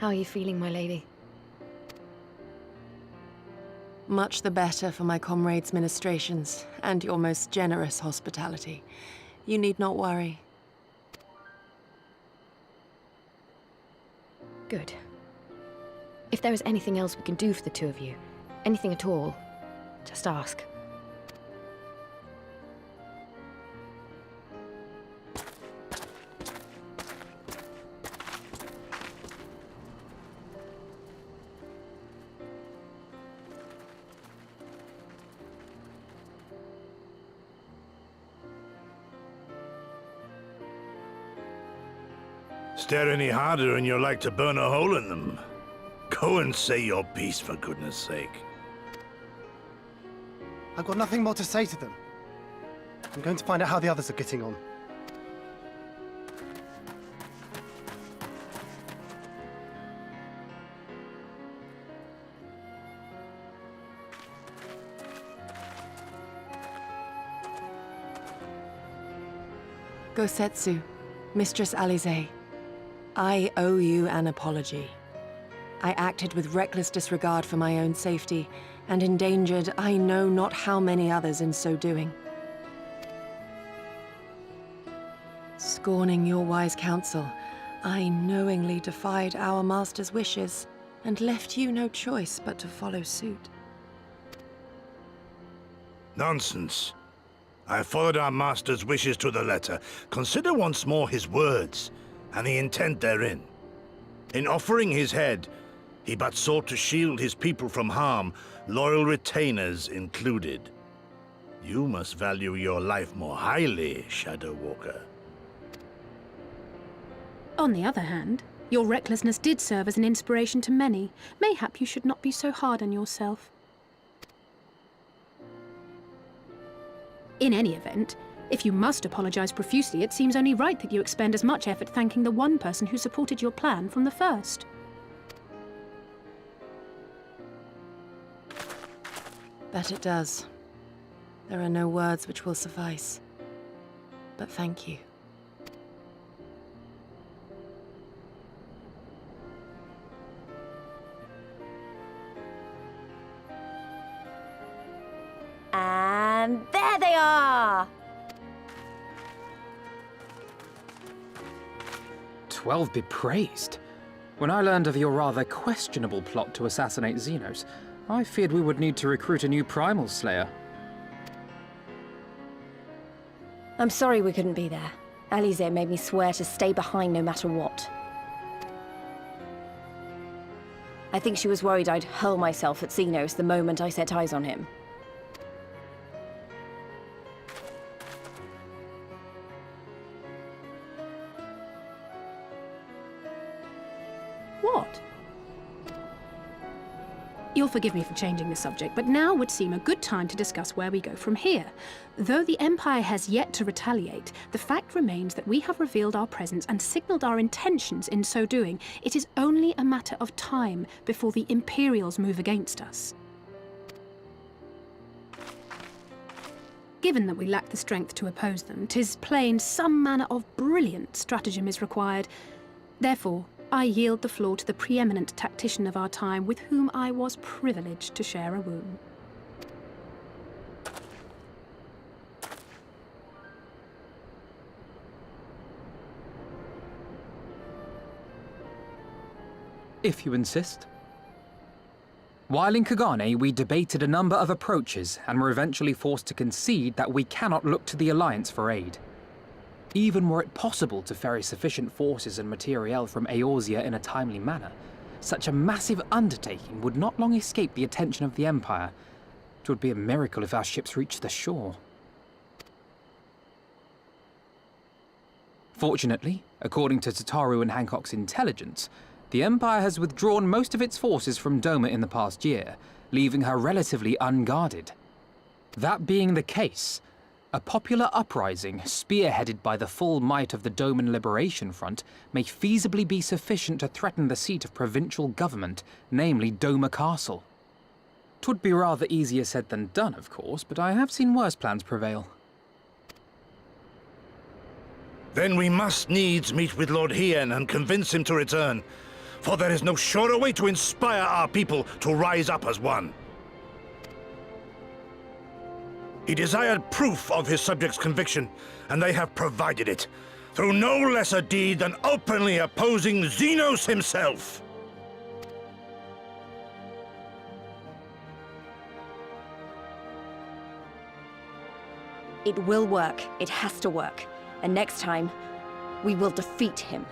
How are you feeling, my lady? Much the better for my comrades' ministrations, and your most generous hospitality. You need not worry. Good. If there is anything else we can do for the two of you, anything at all, just ask. Stare any harder and you're like to burn a hole in them. Go and say your piece, for goodness sake. I've got nothing more to say to them. I'm going to find out how the others are getting on. Gosetsu, Mistress Alize, I owe you an apology. I acted with reckless disregard for my own safety, and endangered I know not how many others in so doing. Scorning your wise counsel, I knowingly defied our master's wishes, and left you no choice but to follow suit. Nonsense. I followed our master's wishes to the letter. Consider once more his words, and the intent therein. In offering his head, he but sought to shield his people from harm, loyal retainers included. You must value your life more highly, Shadow Walker. On the other hand, your recklessness did serve as an inspiration to many. Mayhap you should not be so hard on yourself. In any event, if you must apologize profusely, it seems only right that you expend as much effort thanking the one person who supported your plan from the first. That it does. There are no words which will suffice. But thank you. And there they are! 12 be praised. When I learned of your rather questionable plot to assassinate Xenos, I feared we would need to recruit a new Primal Slayer. I'm sorry we couldn't be there. Alize made me swear to stay behind no matter what. I think she was worried I'd hurl myself at Xenos the moment I set eyes on him. What? You'll forgive me for changing the subject, but now would seem a good time to discuss where we go from here. Though the Empire has yet to retaliate, the fact remains that we have revealed our presence and signaled our intentions in so doing. It is only a matter of time before the Imperials move against us. Given that we lack the strength to oppose them, 'tis plain some manner of brilliant stratagem is required. Therefore, I yield the floor to the preeminent tactician of our time, with whom I was privileged to share a room. If you insist. While in Kagane, we debated a number of approaches and were eventually forced to concede that we cannot look to the Alliance for aid. Even were it possible to ferry sufficient forces and materiel from Eorzea in a timely manner, such a massive undertaking would not long escape the attention of the Empire. It would be a miracle if our ships reached the shore. Fortunately, according to Tataru and Hancock's intelligence, the Empire has withdrawn most of its forces from Doma in the past year, leaving her relatively unguarded. That being the case, a popular uprising, spearheaded by the full might of the Doman Liberation Front, may feasibly be sufficient to threaten the seat of provincial government, namely Doma Castle. 'Twould be rather easier said than done, of course, but I have seen worse plans prevail. Then we must needs meet with Lord Hien and convince him to return. For there is no surer way to inspire our people to rise up as one. He desired proof of his subjects' conviction, and they have provided it, through no less a deed than openly opposing Xenos himself. It will work. It has to work. And next time, we will defeat him.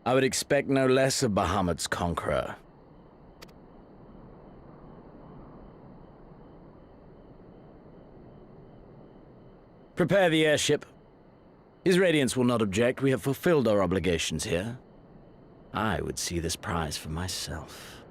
I would expect no less of Bahamut's conqueror. Prepare the airship. His Radiance will not object. We have fulfilled our obligations here. I would see this prize for myself.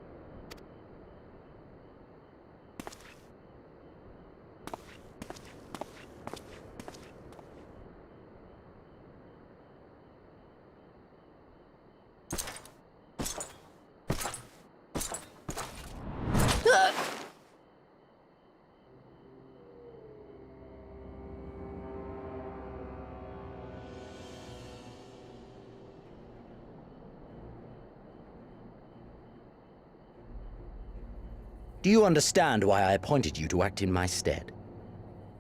Do you understand why I appointed you to act in my stead?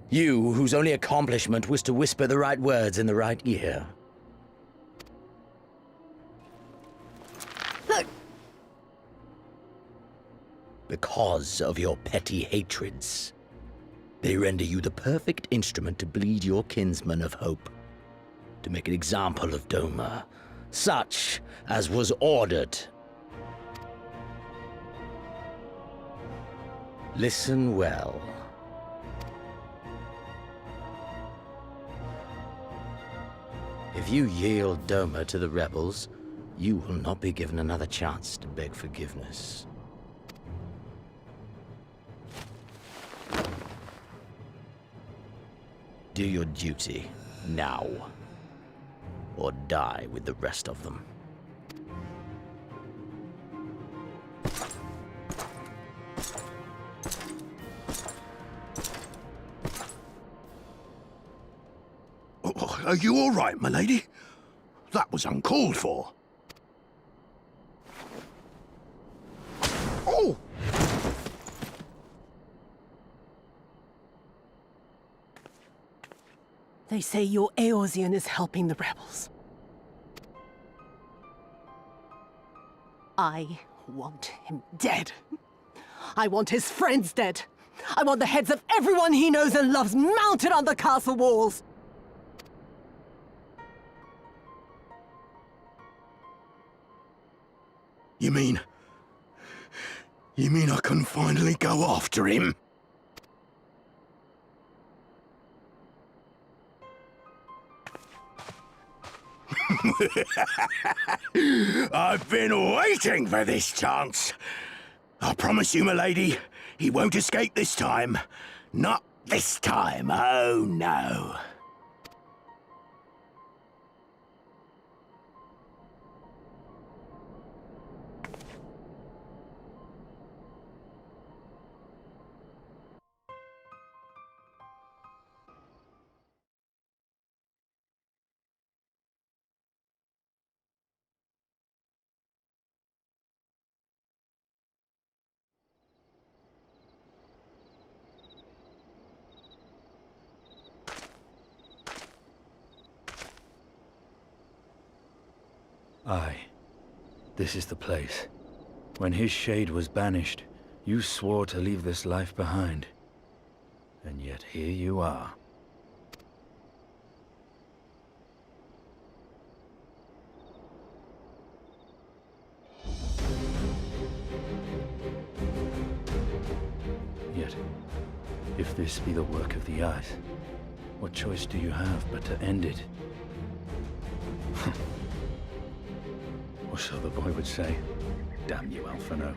You, whose only accomplishment was to whisper the right words in the right ear. Because of your petty hatreds, they render you the perfect instrument to bleed your kinsman of hope, to make an example of Doma, such as was ordered. Listen well. If you yield Doma to the rebels, you will not be given another chance to beg forgiveness. Do your duty, now. Or die with the rest of them. Are you all right, my lady? That was uncalled for. Oh! They say your Eorzean is helping the rebels. I want him dead. I want his friends dead. I want the heads of everyone he knows and loves mounted on the castle walls. You mean I can finally go after him? I've been waiting for this chance. I promise you, milady, he won't escape this time. Not this time, oh no. Aye, this is the place. When his shade was banished, you swore to leave this life behind. And yet here you are. Yet, if this be the work of the Eyes, what choice do you have but to end it? Or so the boy would say. Damn you, Alphino.